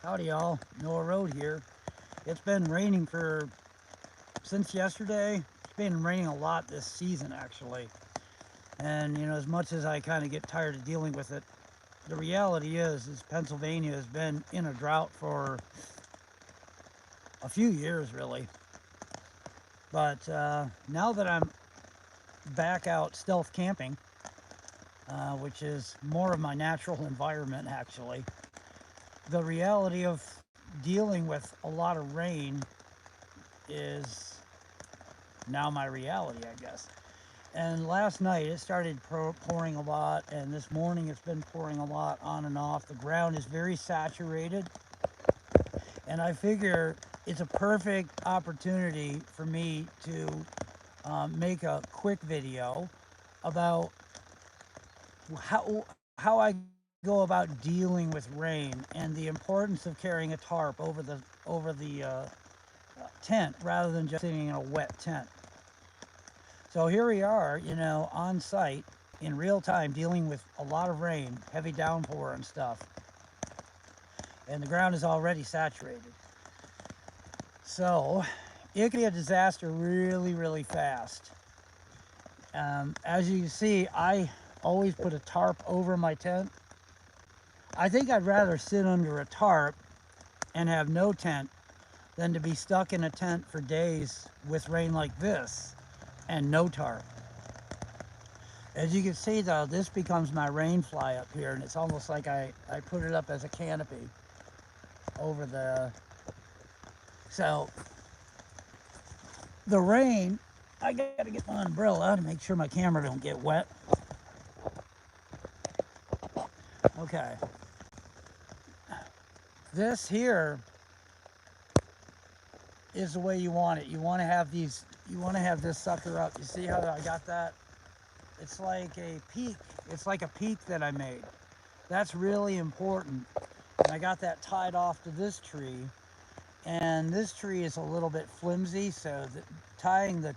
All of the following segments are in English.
Howdy y'all, Noah Road here. It's been raining for since yesterday. It's been raining a lot this season actually. And as much as I kind of get tired of dealing with it, the reality is Pennsylvania has been in a drought for a few years really. But now that I'm back out stealth camping, which is more of my natural environment actually, the reality of dealing with a lot of rain is now my reality, I guess. And last night it started pouring a lot, and this morning it's been pouring a lot on and off. The ground is very saturated, and I figure it's a perfect opportunity for me to make a quick video about how I go about dealing with rain and the importance of carrying a tarp over the tent rather than just sitting in a wet tent. So here we are, on site in real time dealing with a lot of rain, heavy downpour and stuff. And the ground is already saturated. So it can be a disaster really, really fast. As you can see, I always put a tarp over my tent. I think I'd rather sit under a tarp and have no tent than to be stuck in a tent for days with rain like this and no tarp. As you can see though, this becomes my rain fly up here, and it's almost like I put it up as a canopy over the... So the rain, I gotta get my umbrella to make sure my camera don't get wet. Okay. This here is the way you want it. You want to have this sucker up. You see how I got that? It's like a peak. It's like a peak that I made. That's really important. And I got that tied off to this tree. And this tree is a little bit flimsy, so tying the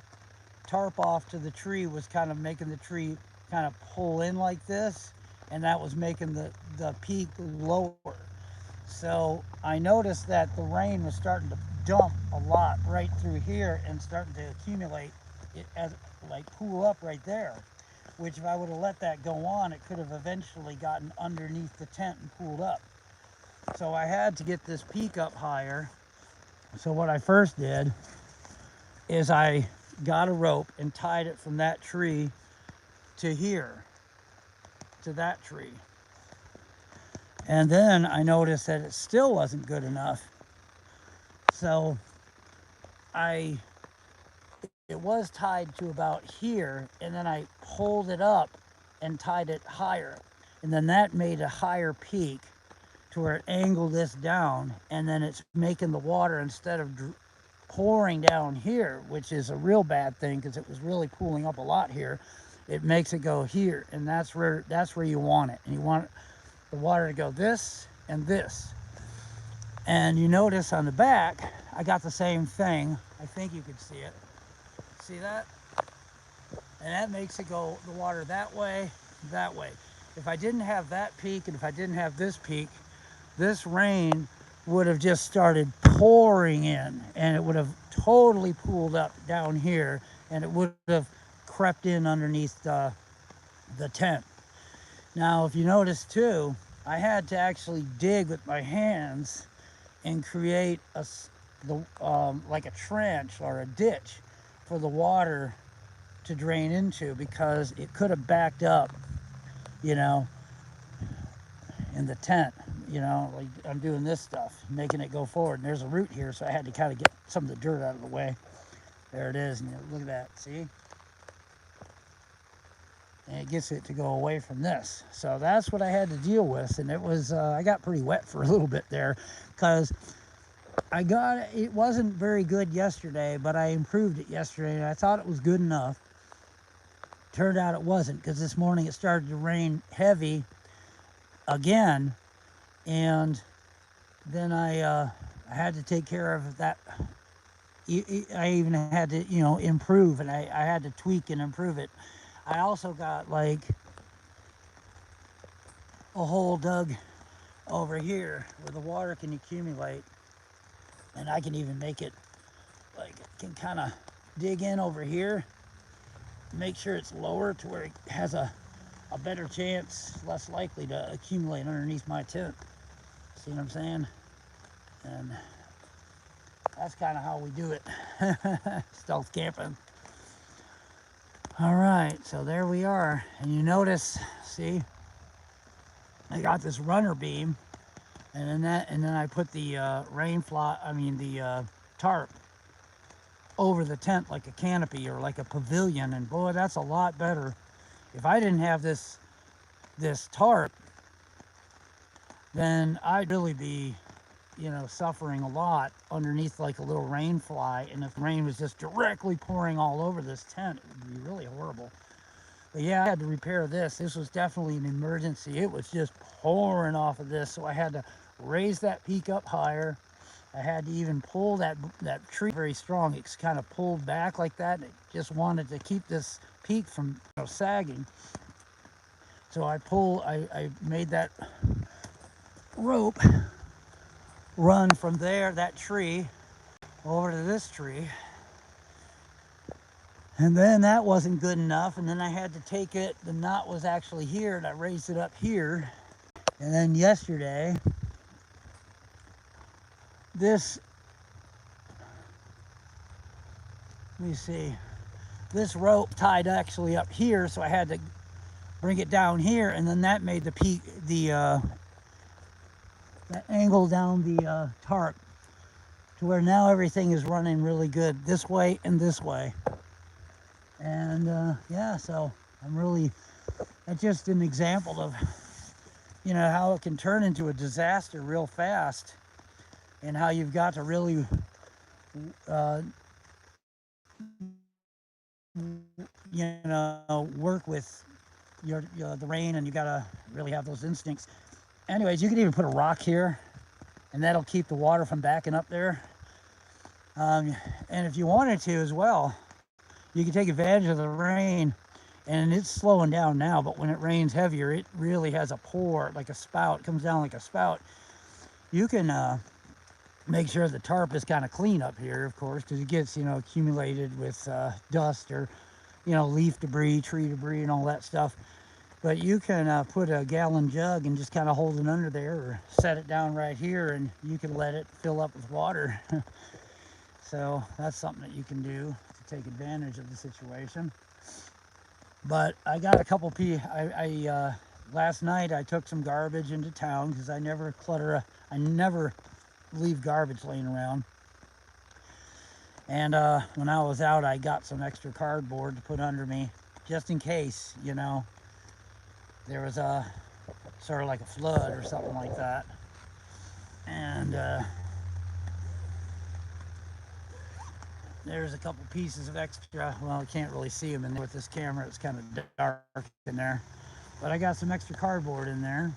tarp off to the tree was kind of making the tree kind of pull in like this, and that was making the peak lower. So I noticed that the rain was starting to dump a lot right through here and starting to accumulate it as like pool up right there, which if I would have let that go on, it could have eventually gotten underneath the tent and pooled up. So I had to get this peak up higher. So what I first did is I got a rope and tied it from that tree to here, to that tree. And then I noticed that it still wasn't good enough. So it was tied to about here, and then I pulled it up and tied it higher. And then that made a higher peak to where it angled this down, and then it's making the water, instead of pouring down here, which is a real bad thing because it was really pooling up a lot here, it makes it go here, and that's where you want it. And you want the water to go this and this. And you notice on the back, I got the same thing. I think you could see it. See that? And that makes it go the water that way, that way. If I didn't have that peak, and if I didn't have this peak, this rain would have just started pouring in, and it would have totally pooled up down here, and it would have crept in underneath the tent. Now, if you notice too, I had to actually dig with my hands and create like a trench or a ditch for the water to drain into, because it could have backed up, in the tent. Like I'm doing this stuff, making it go forward. And there's a root here, so I had to kind of get some of the dirt out of the way. There it is, and look at that, see? And it gets it to go away from this. So that's what I had to deal with, and it was, I got pretty wet for a little bit there, because it wasn't very good yesterday, but I improved it yesterday, and I thought it was good enough. Turned out it wasn't, because this morning it started to rain heavy again, and then I had to take care of that. I even had to, improve, and I had to tweak and improve it. I also got like a hole dug over here where the water can accumulate, and I can even make it like it can kind of dig in over here, make sure it's lower to where it has a better chance, less likely to accumulate underneath my tent. See what I'm saying? And that's kind of how we do it. Stealth camping. All right, so there we are. And you notice, see, I got this runner beam, and then I put the tarp over the tent like a canopy or like a pavilion, and boy, that's a lot better. If I didn't have this tarp, then I'd really be, suffering a lot underneath like a little rain fly, and if rain was just directly pouring all over this tent, it would be really horrible. But yeah, I had to repair this. This was definitely an emergency. It was just pouring off of this, so I had to raise that peak up higher. I had to even pull that tree very strong. It's kind of pulled back like that, and it just wanted to keep this peak from sagging. So I made that rope run from there, that tree, over to this tree. And then that wasn't good enough, and then I had to take it, the knot was actually here, and I raised it up here. And then yesterday, this rope tied actually up here, so I had to bring it down here, and then that made the peak, that angle down the tarp to where now everything is running really good this way and this way. And yeah, so that's just an example of, how it can turn into a disaster real fast, and how you've got to really, work with the rain, and you got to really have those instincts. Anyways, you can even put a rock here, and that'll keep the water from backing up there. And if you wanted to as well, you can take advantage of the rain, and it's slowing down now, but when it rains heavier, it really has a pour, like a spout, it comes down like a spout. You can make sure the tarp is kind of clean up here, of course, because it gets, accumulated with dust or, leaf debris, tree debris, and all that stuff. But you can put a gallon jug and just kind of hold it under there, or set it down right here, and you can let it fill up with water. So that's something that you can do to take advantage of the situation. But I got a couple last night I took some garbage into town, because I never leave garbage laying around. And when I was out, I got some extra cardboard to put under me, just in case, there was a sort of like a flood or something like that. And there's a couple pieces of extra, well, I can't really see them in there with this camera, it's kind of dark in there, but I got some extra cardboard in there.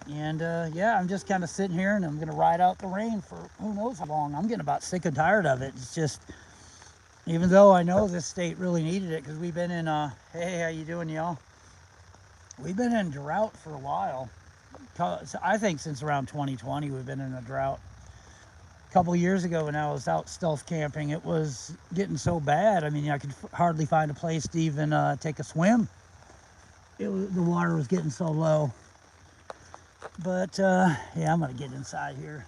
And yeah, I'm just kind of sitting here, and I'm going to ride out the rain for who knows how long. I'm getting about sick and tired of it. It's just, even though I know this state really needed it, because we've been in, hey, how you doing, y'all? We've been in drought for a while. I think since around 2020, we've been in a drought. A couple years ago, when I was out stealth camping, it was getting so bad. I mean, I could hardly find a place to even take a swim. The water was getting so low. But yeah, I'm gonna get inside here.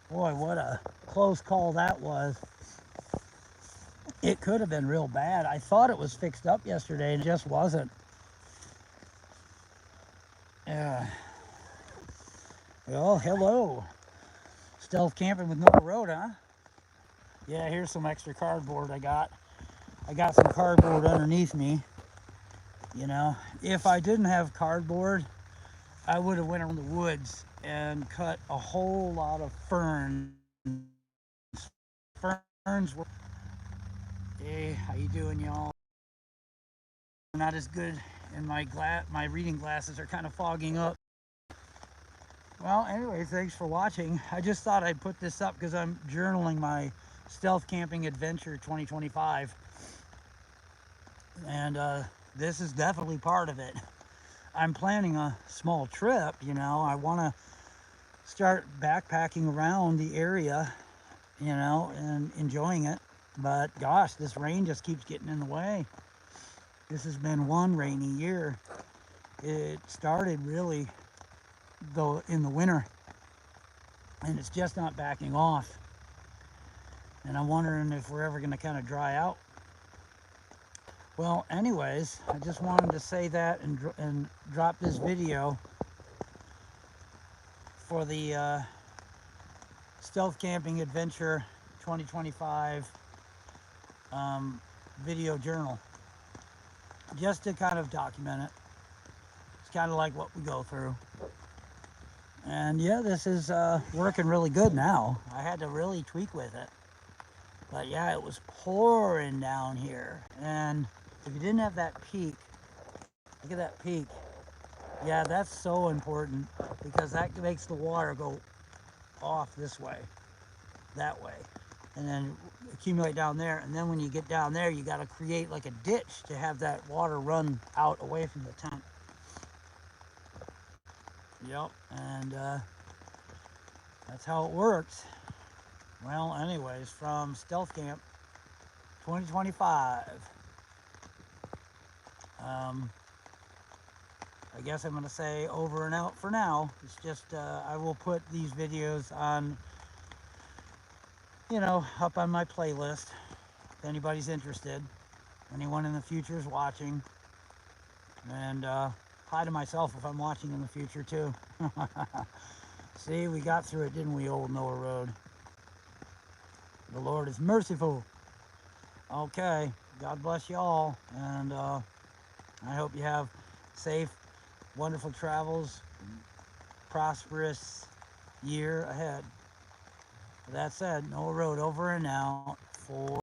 Boy, what a close call that was. It could have been real bad. I thought it was fixed up yesterday, and it just wasn't. Well, hello. Stealth camping with no road, huh? Yeah, here's some extra cardboard I got. I got some cardboard underneath me. If I didn't have cardboard, I would have went around the woods and cut a whole lot of ferns. Ferns were, hey, how you doing, y'all? Not as good, and my reading glasses are kind of fogging up. Well, anyway, thanks for watching. I just thought I'd put this up because I'm journaling my stealth camping adventure 2025. And this is definitely part of it. I'm planning a small trip, you know. I want to start backpacking around the area, you know, and enjoying it. But gosh, this rain just keeps getting in the way. This has been one rainy year. It started really though in the winter, and it's just not backing off. And I'm wondering if we're ever going to kind of dry out. Well, anyways, I just wanted to say that and drop this video for the Stealth Camping Adventure 2025 video journal, just to kind of document it. It's kind of like what we go through. And yeah, this is working really good now. I had to really tweak with it. But yeah, it was pouring down here. And if you didn't have that peak, look at that peak. Yeah, that's so important because that makes the water go off this way, that way, and then accumulate down there. And then when you get down there, you got to create like a ditch to have that water run out away from the tent. Yep, and that's how it works. Well, anyways, from Stealth Camp 2025, I guess I'm going to say over and out for now. It's just, I will put these videos on, you know, up on my playlist if anybody's interested. Anyone in the future is watching. And hi to myself if I'm watching in the future too. See, we got through it, didn't we, old Noah Road? The Lord is merciful. Okay, God bless you all. And I hope you have safe, wonderful travels, prosperous year ahead. With that said, Noah Road over and out for